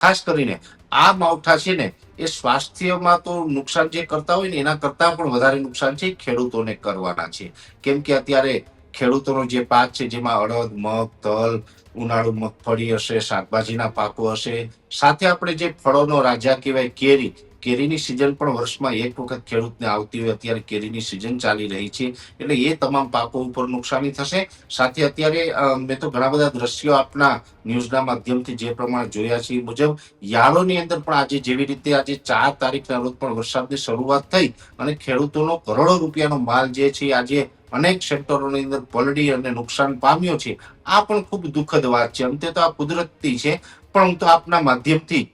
ખાસ કરીને આ માવઠા છે ને એ સ્વાસ્થ્યમાં તો નુકસાન જે કરતા હોય ને એના કરતા પણ વધારે નુકસાન છે ખેડૂતોને કરવાના છે. કેમ કે અત્યારે ખેડૂતોનો જે પાક છે જેમાં અડદ, મગ, તલ, ઉનાળુ મગફળી હશે, શાકભાજીના પાકો હશે, સાથે આપણે જે ફળોનો રાજા કહેવાય કેરી, કેરીની સિઝન પણ વર્ષમાં એક વખત ખેડૂતને આવતી હોય. અત્યારે કેરીની સિઝન ચાલી રહી છે એટલે એ તમામ પાકો ઉપર નુકસાની થશે. સાથે અત્યારે મેં તો ઘણા બધા દ્રશ્યો આપના ન્યૂઝના માધ્યમથી જે પ્રમાણે જોયા છે એ મુજબ યાર્ડોની અંદર પણ આજે જેવી રીતે આજે 4 તારીખના રોજ પણ વરસાદની શરૂઆત થઈ અને ખેડૂતોનો કરોડો રૂપિયાનો માલ જે છે આજે અનેક સેક્ટરોની અંદર પલળી અને નુકસાન પામ્યો છે. આ પણ ખૂબ દુઃખદ વાત છે. અંતે તો આ કુદરતી છે, પણ હું તો આપના માધ્યમથી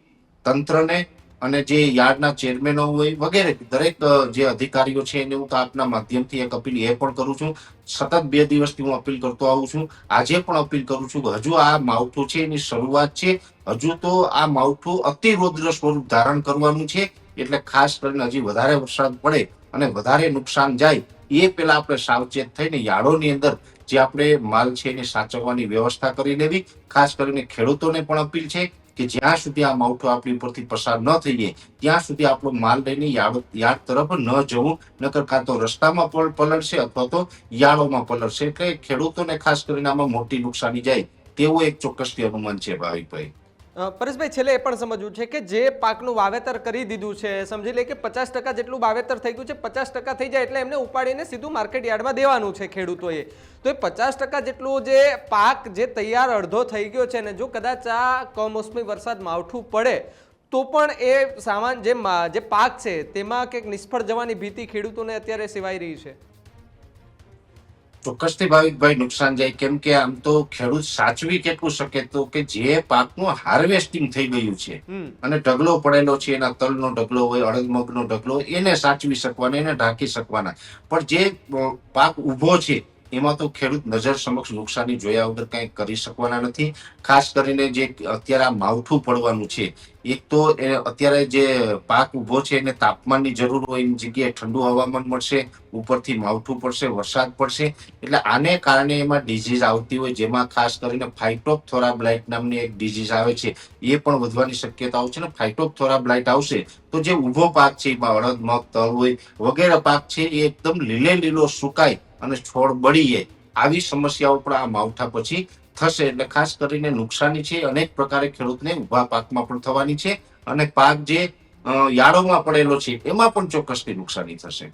તંત્રને અને જે યાર્ડના ચેરમેનો હોય વગેરે દરેક જે અધિકારીઓ છે એને હું તો આપના માધ્યમથી એક અપીલ એ પણ કરું છું. સતત 2 દિવસથી હું અપીલ કરતો આવું છું, આજે પણ અપીલ કરું છું કે હજુ આ માવઠું છે એની શરૂઆત છે. હજુ તો આ માવઠું અતિ રૌદ્ર સ્વરૂપ ધારણ કરવાનું છે. એટલે ખાસ કરીને હજી વધારે વરસાદ પડે અને વધારે નુકસાન જાય એ પેલા આપણે સાવચેત થઈને યાર્ડોની અંદર જે આપણે માલ છે એને સાચવવાની વ્યવસ્થા કરી લેવી. ખાસ કરીને ખેડૂતોને પણ અપીલ છે કે જ્યાં સુધી આ માવઠું આપણી ઉપરથી પસાર ન થઈ જાય ત્યાં સુધી આપણો માલ લઈને યાર્ડ તરફ ન જવું, નકર કાં તો રસ્તામાં પણ પલળશે અથવા તો યાર્ડોમાં પલળશે. એટલે ખેડૂતોને ખાસ કરીને આમાં મોટી નુકસાની જાય તેવું એક ચોક્કસથી અનુમાન છે ભાવિકભાઈ. પરેશભાઈ, છેલ્લે એ પણ સમજવું છે કે જે પાકનું વાવેતર કરી દીધું છે, સમજી લે કે 50% જેટલું વાવેતર થઈ ગયું છે, 50% થઈ જાય એટલે એમને ઉપાડીને સીધું માર્કેટ યાર્ડમાં દેવાનું છે ખેડૂતોએ. તો એ 50% જેટલું જે પાક જે તૈયાર અડધો થઈ ગયો છે ને, જો કદાચ આ કમોસમી વરસાદ માવઠું પડે તો પણ એ સામાન જે પાક છે તેમાં કંઈક નિષ્ફળ જવાની ભીતિ ખેડૂતોને અત્યારે સેવાઈ રહી છે. ચોક્કસથી ભાવિકભાઈ નુકસાન જાય. કેમ કે આમ તો ખેડૂત સાચવી કેટલું શકે તો કે જે પાકનું હાર્વેસ્ટિંગ થઈ ગયું છે અને ઢગલો પડેલો છે, એના તલનો ઢગલો હોય, અડદ મગનો ઢગલો, એને સાચવી શકવાના, એને ઢાંકી શકવાના. પણ જે પાક ઉભો છે એમાં તો ખેડૂત નજર સમક્ષ નુકસાની જોયા વગર કંઈ કરી શકવાના નથી. ખાસ કરીને જે અત્યારે આ માવઠું પડવાનું છે, એક તો અત્યારે જે પાક ઉભો છે એને તાપમાનની જરૂર હોય એની જગ્યાએ ઠંડુ હવામાન મળશે, ઉપરથી માવઠું પડશે, વરસાદ પડશે. એટલે આને કારણે એમાં ડિઝીઝ આવતી હોય, જેમાં ખાસ કરીને ફાઇટોપ્થોરા નામની એક ડિઝીઝ આવે છે, એ પણ વધવાની શક્યતાઓ છે. ને ફાઇટોપ્થોરા આવશે તો જે ઉભો પાક છે એમાં અડદ, મગ, તલ હોય વગેરે પાક છે એ એકદમ લીલો સુકાય અને છોડ બળી જાય. આવી સમસ્યાઓ પણ આ માવઠા પછી થશે. એટલે ખાસ કરીને નુકસાની છે અનેક પ્રકારે ખેડૂતને ઉભા પાકમાં પણ થવાની છે અને પાક જે યાર્ડોમાં પડેલો છે એમાં પણ ચોક્કસથી નુકસાની થશે.